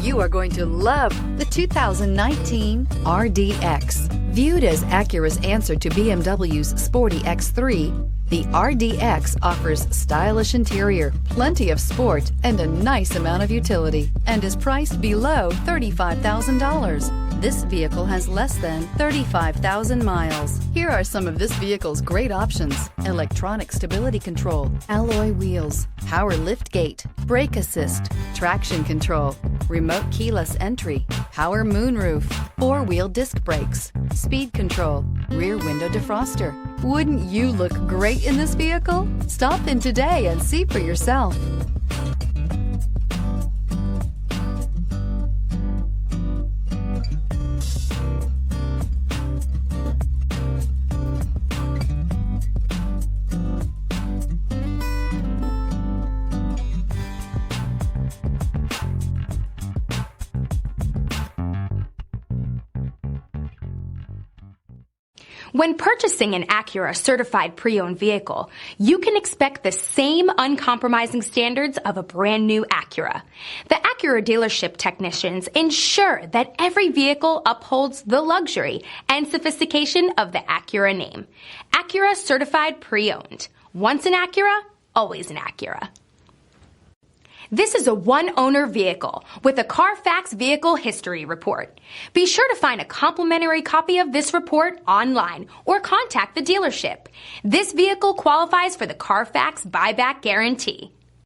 You are going to love the 2019 RDX. Viewed as Acura's answer to BMW's sporty X3, the RDX offers stylish interior, plenty of sport, and a nice amount of utility, and is priced below $35,000. This vehicle has less than 35,000 miles. Here are some of this vehicle's great options: electronic stability control, alloy wheels, power liftgate, brake assist, traction control, remote keyless entry, power moonroof, four-wheel disc brakes, speed control, rear window defroster. Wouldn't you look great in this vehicle? Stop in today and see for yourself. When purchasing an Acura certified pre-owned vehicle, you can expect the same uncompromising standards of a brand new Acura. The Acura dealership technicians ensure that every vehicle upholds the luxury and sophistication of the Acura name. Acura certified pre-owned. Once an Acura, always an Acura. This is a one-owner vehicle with a Carfax Vehicle History Report. Be sure to find a complimentary copy of this report online or contact the dealership. This vehicle qualifies for the Carfax Buyback Guarantee.